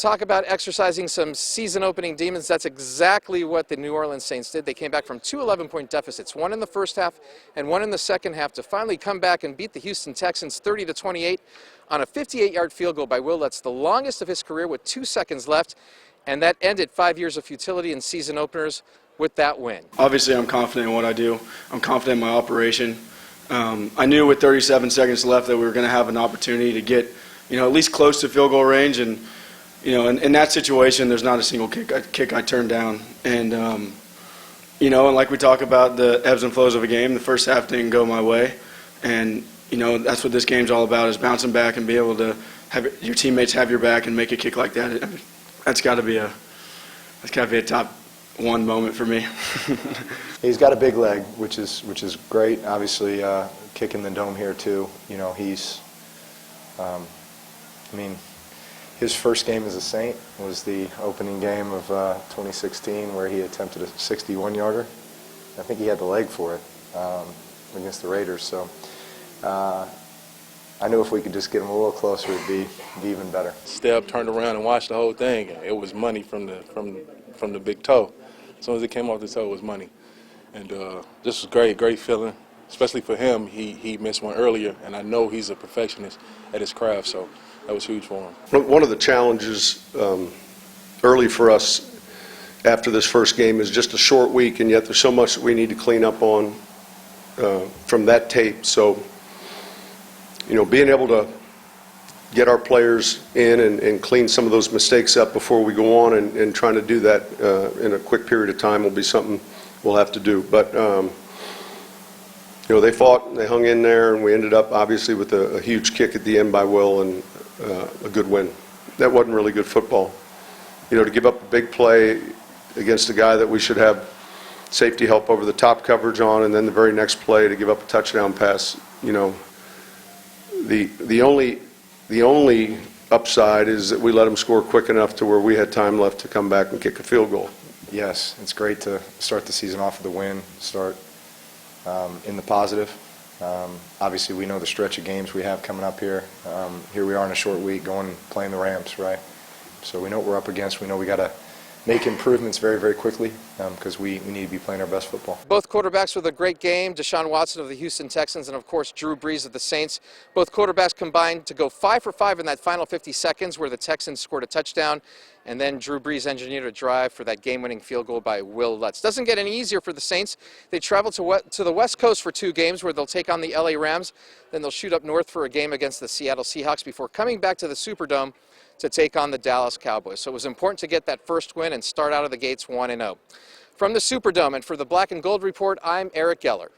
Talk about exercising some season-opening demons. That's exactly what the New Orleans Saints did. They came back from two 11-point deficits, one in the first half and one in the second half, to finally come back and beat the Houston Texans 30-28 on a 58-yard field goal by Will Lutz, the longest of his career, with 2 seconds left. And that ended 5 years of futility and season openers with that win. Obviously, I'm confident in what I do. I'm confident in my operation. I knew with 37 seconds left that we were going to have an opportunity to get, at least close to field goal range. And in that situation, there's not a single kick I turned down. And, and like we talk about the ebbs and flows of a game, the first half didn't go my way. And, that's what this game's all about, is bouncing back and be able to have your teammates have your back and make a kick like that. That's got to be a top one moment for me. He's got a big leg, which is great. Obviously, kicking the dome here too. He's, his first game as a Saint was the opening game of 2016, where he attempted a 61-yarder. I think he had the leg for it against the Raiders. So I knew if we could just get him a little closer, it'd be even better. Step, turned around and watched the whole thing. It was money from the big toe. As soon as it came off the toe, it was money. And this was great feeling, especially for him. He missed one earlier, and I know he's a perfectionist at his craft, so that was huge for him. One of the challenges early for us after this first game is just a short week, and yet there's so much that we need to clean up on from that tape. So, being able to get our players in and clean some of those mistakes up before we go on and trying to do that in a quick period of time will be something we'll have to do. But, they fought and they hung in there, and we ended up obviously with a huge kick at the end by Will and a good win. That wasn't really good football. To give up a big play against a guy that we should have safety help over the top coverage on, and then the very next play to give up a touchdown pass, the only upside is that we let them score quick enough to where we had time left to come back and kick a field goal. Yes, it's great to start the season off with a win, start in the positive. Obviously, we know the stretch of games we have coming up here. Here we are in a short week playing the Rams, right? So we know what we're up against. We know we got to make improvements very, very quickly because we need to be playing our best football. Both quarterbacks with a great game. Deshaun Watson of the Houston Texans and, of course, Drew Brees of the Saints. Both quarterbacks combined to go 5 for 5 in that final 50 seconds where the Texans scored a touchdown, and then Drew Brees engineered a drive for that game-winning field goal by Will Lutz. Doesn't get any easier for the Saints. They travel to the West Coast for 2 games where they'll take on the LA Rams. Then they'll shoot up north for a game against the Seattle Seahawks before coming back to the Superdome to take on the Dallas Cowboys. So it was important to get that first win and start out of the gates 1-0. From the Superdome and for the Black and Gold Report, I'm Eric Geller.